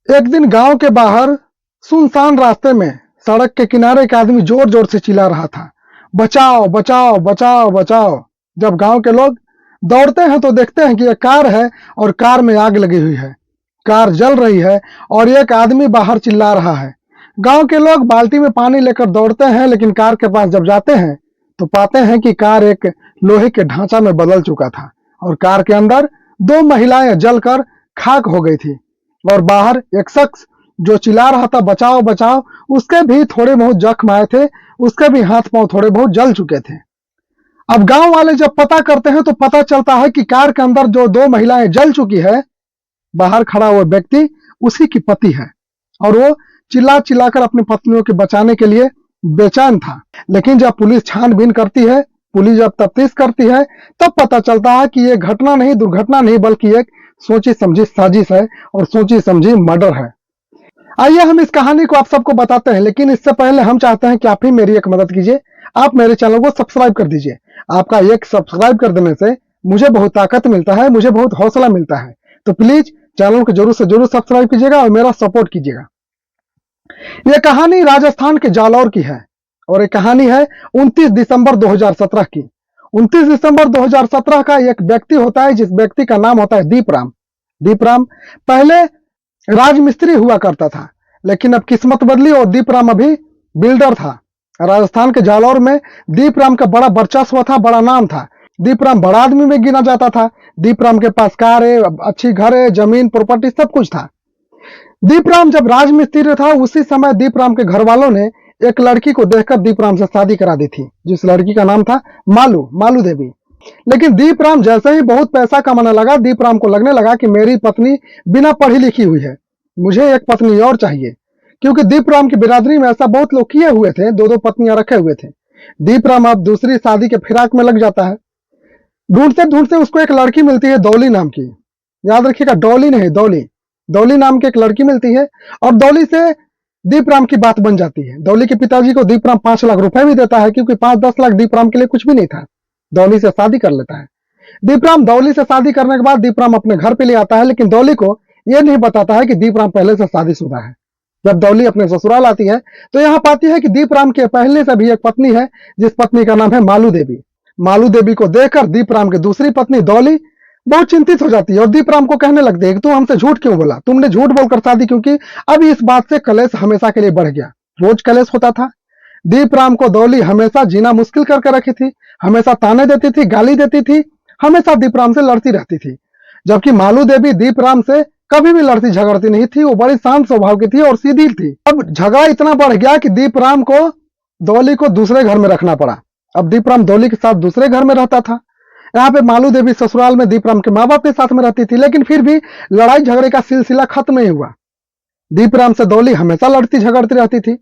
एक दिन गांव के बाहर सुनसान रास्ते में सड़क के किनारे एक आदमी जोर जोर से चिल्ला रहा था, बचाओ बचाओ बचाओ बचाओ। जब गांव के लोग दौड़ते हैं तो देखते हैं कि एक कार है और कार में आग लगी हुई है। कार जल रही है और एक आदमी बाहर चिल्ला रहा है। गांव के लोग बाल्टी में पानी लेकर दौड़ते हैं, लेकिन कार के पास जब जाते हैं तो पाते हैं कि कार एक लोहे के ढांचा में बदल चुका था और कार के अंदर दो महिलाएं जलकर खाक हो गई थी। और बाहर एक शख्स जो चिल्ला रहा था बचाओ बचाओ, उसके भी थोड़े बहुत जख्म आए थे, उसके भी हाथ पांव थोड़े बहुत जल चुके थे। अब गांव वाले जब पता करते हैं तो पता चलता है कि कार के अंदर जो दो महिलाएं जल चुकी है, बाहर खड़ा हुआ व्यक्ति उसी की पति है और वो चिल्ला चिल्लाकर अपनी पत्नियों को बचाने के लिए बेचैन था। लेकिन जब पुलिस छानबीन करती है, पुलिस जब तफ्तीश करती है, तब पता चलता है कि ये घटना नहीं, दुर्घटना नहीं, बल्कि एक सोची समझी साजिश है और सोची समझी मर्डर है। आइए हम इस कहानी को आप सबको बताते हैं, लेकिन इससे पहले हम चाहते हैं कि आप ही मेरी एक मदद कीजिए। आप मेरे चैनल को सब्सक्राइब कर दीजिए। आपका एक सब्सक्राइब कर देने से मुझे बहुत ताकत मिलता है, मुझे बहुत हौसला मिलता है। तो प्लीज चैनल को जरूर से जरूर सब्सक्राइब कीजिएगा और मेरा सपोर्ट कीजिएगा। यह कहानी राजस्थान के जालौर की है और यह कहानी है 29 दिसंबर 2017 की। 29 दिसंबर 2017 का एक व्यक्ति होता है, जिस व्यक्ति का नाम होता है दीपराम। दीपराम पहले राजमिस्त्री हुआ करता था, लेकिन अब किस्मत बदली और दीपराम अभी बिल्डर था। राजस्थान के जालौर में दीपराम का बड़ा वर्चस्व था, बड़ा नाम था। दीपराम बड़ा आदमी में गिना जाता था। दीपराम के पास कार है, अच्छी घर है, जमीन प्रॉपर्टी सब कुछ था। दीपराम जब राजमिस्त्री था, उसी समय दीपराम के घर वालों ने एक लड़की को देखकर दीपराम से शादी करा दी थी, जिस लड़की का नाम था मालू देवी। लेकिन दीपराम जैसे ही बहुत पैसा कमाने लगा, दीपराम को लगने लगा कि मेरी पत्नी बिना पढ़ी लिखी हुई है, मुझे एक पत्नी और चाहिए। क्योंकि दीपराम की बिरादरी में ऐसा बहुत लोग किए हुए थे, दो दो पत्नियां रखे हुए थे। दीपराम अब दूसरी शादी के फिराक में लग जाता है। ढूंढते ढूंढते उसको एक लड़की मिलती है डॉली नाम की। याद रखिएगा, डॉली नहीं, डॉली। डॉली नाम की एक लड़की मिलती है और डॉली से दीपराम की बात बन जाती है। डॉली के पिताजी को दीपराम 5 लाख रुपए भी देता है, क्योंकि 5-10 लाख दीपराम के लिए कुछ भी नहीं था। डॉली से शादी कर लेता है। दीपराम डॉली से शादी करने के बाद दीपराम अपने घर पे ले आता है, लेकिन डॉली को यह नहीं बताता है कि दीपराम पहले से शादीशुदा है। जब डॉली अपने ससुराल आती है तो यहाँ पाती है कि दीपराम के पहले से भी एक पत्नी है, जिस पत्नी का नाम है मालू देवी। मालू देवी को देखकर दीपराम की दूसरी पत्नी डॉली बहुत चिंतित हो जाती है और दीपराम को कहने लगती है कि तू हमसे झूठ क्यों बोला, तुमने झूठ बोलकर शादी क्यों की। अब इस बात से कलेश हमेशा के लिए बढ़ गया। रोज कलेश होता था। दीपराम को डॉली हमेशा जीना मुश्किल करके रखी थी, हमेशा ताने देती थी, गाली देती थी, हमेशा दीपराम से लड़ती रहती थी। जबकि मालू देवी दीपराम से कभी भी लड़ती झगड़ती नहीं थी, वो बड़ी शांत स्वभाव की थी और सीधी थी। अब झगड़ा इतना बढ़ गया कि दीपराम को डॉली को दूसरे घर में रखना पड़ा। अब दीपराम डॉली के साथ दूसरे घर में रहता था। यहाँ पे मालू देवी ससुराल में दीपराम के माँ बाप के साथ में रहती थी, लेकिन फिर भी लड़ाई झगड़े का सिलसिला खत्म नहीं हुआ। दीपराम से डॉली हमेशा लड़ती झगड़ती रहती थी।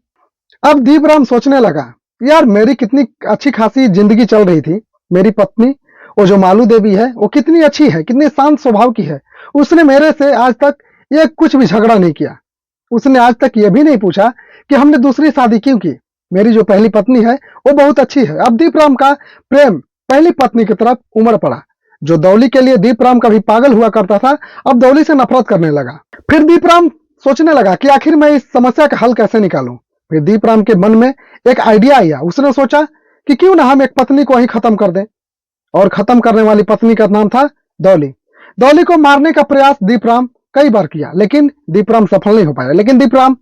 अब दीपराम सोचने लगा, यार मेरी कितनी अच्छी खासी जिंदगी चल रही थी, मेरी पत्नी वो जो मालू देवी है वो कितनी अच्छी है, कितनी शांत स्वभाव की है। उसने मेरे से आज तक ये कुछ भी झगड़ा नहीं किया। उसने आज तक ये भी नहीं पूछा कि हमने दूसरी शादी क्यों की। मेरी जो पहली पत्नी है वो बहुत अच्छी है। अब दीपराम का प्रेम पहली पत्नी की तरफ उमड़ पड़ा। जो डॉली के लिए दीपराम कभी पागल हुआ करता था, अब डॉली से नफरत करने लगा। फिर दीपराम सोचने लगा कि आखिर मैं इस समस्या का हल कैसे निकालूं। फिर दीपराम के मन में एक आइडिया आया। उसने सोचा कि क्यों ना हम एक पत्नी को ही खत्म कर दें, और खत्म करने वाली पत्नी का नाम था डॉली। डॉली को मारने का प्रयास दीपराम कई बार किया, लेकिन दीपराम सफल नहीं हो पाया। लेकिन दीपराम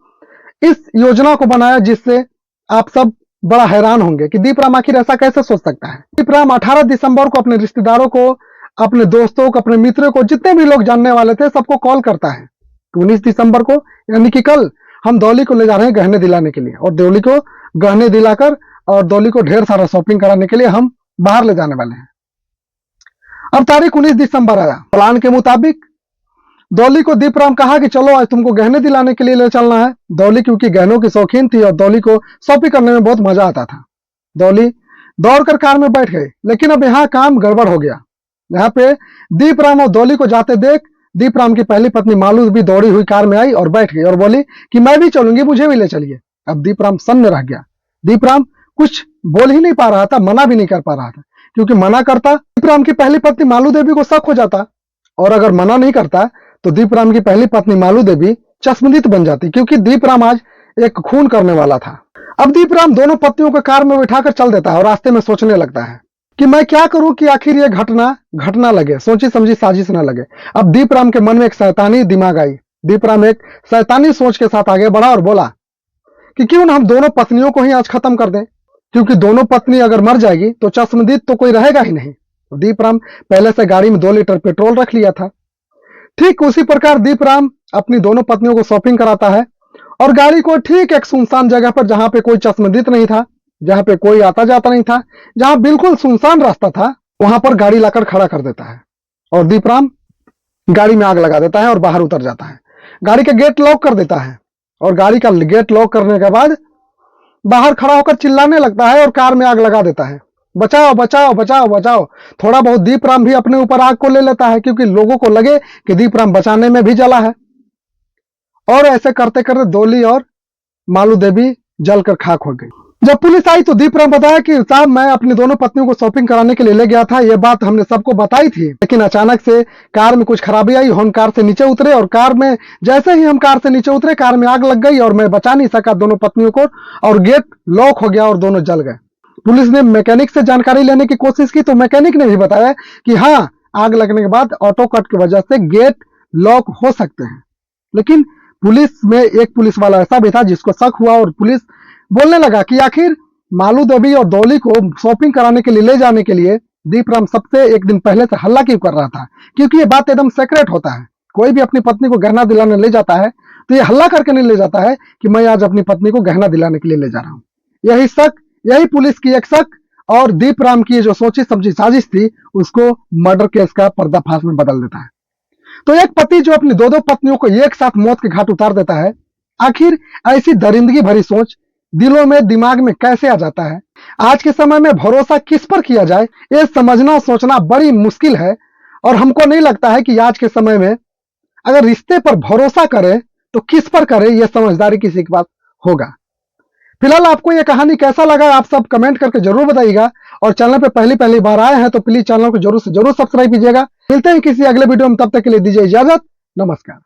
इस योजना को बनाया जिससे आप सब बड़ा हैरान होंगे कि दीपराम आखिर ऐसा कैसे सोच सकता है। दीपराम 18 दिसंबर को अपने रिश्तेदारों को, अपने दोस्तों को, अपने मित्रों को, जितने भी लोग जानने वाले थे सबको कॉल करता है। 19 दिसंबर को यानी कि कल हम डॉली को ले जा रहे हैं गहने दिलाने के लिए, और डॉली को गहने दिलाकर और डॉली को ढेर सारा शॉपिंग कराने के लिए हम बाहर ले जाने वाले हैं। अब तारीख 19 दिसंबर आया। प्लान के मुताबिक डॉली को दीपराम कहा कि चलो आज तुमको गहने दिलाने के लिए ले चलना है। डॉली क्योंकि गहनों की शौकीन थी और डॉली को शॉपिंग करने में बहुत मजा आता था। डॉली दौड़कर कार में बैठ गई, लेकिन अब यहाँ काम गड़बड़ हो गया। यहाँ पे दीपराम और डॉली को जाते देख दीपराम की पहली पत्नी मालू भी दौड़ी हुई कार में आई और बैठ गई और बोली कि मैं भी चलूंगी, मुझे भी ले चलिए। अब दीपराम सन्न रह गया। दीपराम कुछ बोल ही नहीं पा रहा था, मना भी नहीं कर पा रहा था, क्योंकि मना करता दीपराम की पहली पत्नी मालू देवी को शक हो जाता, और अगर मना नहीं करता तो दीपराम की पहली पत्नी मालू देवी चश्मदीद बन जाती, क्योंकि दीपराम आज एक खून करने वाला था। अब दीपराम दोनों पत्नियों को कार में बिठाकर चल देता है और रास्ते में सोचने लगता है कि मैं क्या करूं कि आखिर ये घटना लगे, सोची समझी साजिश ना लगे। अब दीपराम के मन में एक शैतानी दिमाग आई। दीपराम एक शैतानी सोच के साथ आगे बढ़ा और बोला कि क्यों ना हम दोनों पत्नियों को ही आज खत्म कर दें, क्योंकि दोनों पत्नी अगर मर जाएगी तो चश्मदीद तो कोई रहेगा ही नहीं। तो दीपराम पहले से गाड़ी में 2 लीटर पेट्रोल रख लिया था। ठीक उसी प्रकार दीपराम अपनी दोनों पत्नियों को शॉपिंग कराता है और गाड़ी को ठीक एक सुनसान जगह पर, जहां पे कोई चश्मदीद नहीं था, जहां पे कोई आता जाता नहीं था, जहां बिल्कुल सुनसान रास्ता था, वहां पर गाड़ी लाकर खड़ा कर देता है और दीपराम गाड़ी में आग लगा देता है और बाहर उतर जाता है। गाड़ी का गेट लॉक कर देता है और गाड़ी का गेट लॉक करने के बाद बाहर खड़ा होकर चिल्लाने लगता है और कार में आग लगा देता है। बचाओ बचाओ बचाओ बचाओ। थोड़ा बहुत दीपराम भी अपने ऊपर आग को ले लेता है, क्योंकि लोगों को लगे कि दीपराम बचाने में भी जला है। और ऐसे करते करते डोली और मालू देवी जलकर खाक हो गई। जब पुलिस आई तो दीपराम बताया कि साहब मैं अपनी दोनों पत्नियों को शॉपिंग कराने के लिए ले गया था, यह बात हमने सबको बताई थी, लेकिन अचानक से कार में कुछ खराबी आई, हम कार से नीचे उतरे और कार में जैसे ही हम कार से नीचे उतरे कार में आग लग गई और मैं बचा नहीं सका दोनों पत्नियों को और गेट लॉक हो गया और दोनों जल गए। पुलिस ने मैकेनिक से जानकारी लेने की कोशिश की तो मैकेनिक ने भी बताया कि हाँ, आग लगने के बाद ऑटो कट की वजह से गेट लॉक हो सकते हैं। लेकिन पुलिस में एक पुलिस वाला ऐसा भी था जिसको शक हुआ और पुलिस बोलने लगा कि आखिर मालू देवी और डोली को शॉपिंग कराने के लिए ले जाने के लिए दीपराम सबसे एक दिन पहले से हल्ला क्यों कर रहा था, क्योंकि ये बात एकदम सीक्रेट होता है। कोई भी अपनी पत्नी को गहना दिलाने ले जाता है तो ये हल्ला करके नहीं ले जाता है कि मैं आज अपनी पत्नी को गहना दिलाने के लिए ले जा रहा हूं। यही शक, यही पुलिस की एक शक और दीपराम की जो सोची समझी साजिश थी उसको मर्डर केस का पर्दाफाश में बदल देता है। तो एक पति जो अपनी दो पत्नियों को एक साथ मौत के घाट उतार देता है, आखिर ऐसी दरिंदगी भरी सोच दिलों में दिमाग में कैसे आ जाता है? आज के समय में भरोसा किस पर किया जाए, ये समझना सोचना बड़ी मुश्किल है। और हमको नहीं लगता है कि आज के समय में अगर रिश्ते पर भरोसा करे तो किस पर करे, यह समझदारी किसी के पास होगा। फिलहाल आपको यह कहानी कैसा लगा आप सब कमेंट करके जरूर बताइएगा और चैनल पे पहली बार आए हैं तो प्लीज चैनल को जरूर से जरूर सब्सक्राइब कीजिएगा। मिलते हैं किसी अगले वीडियो में, तब तक के लिए दीजिए इजाजत। नमस्कार।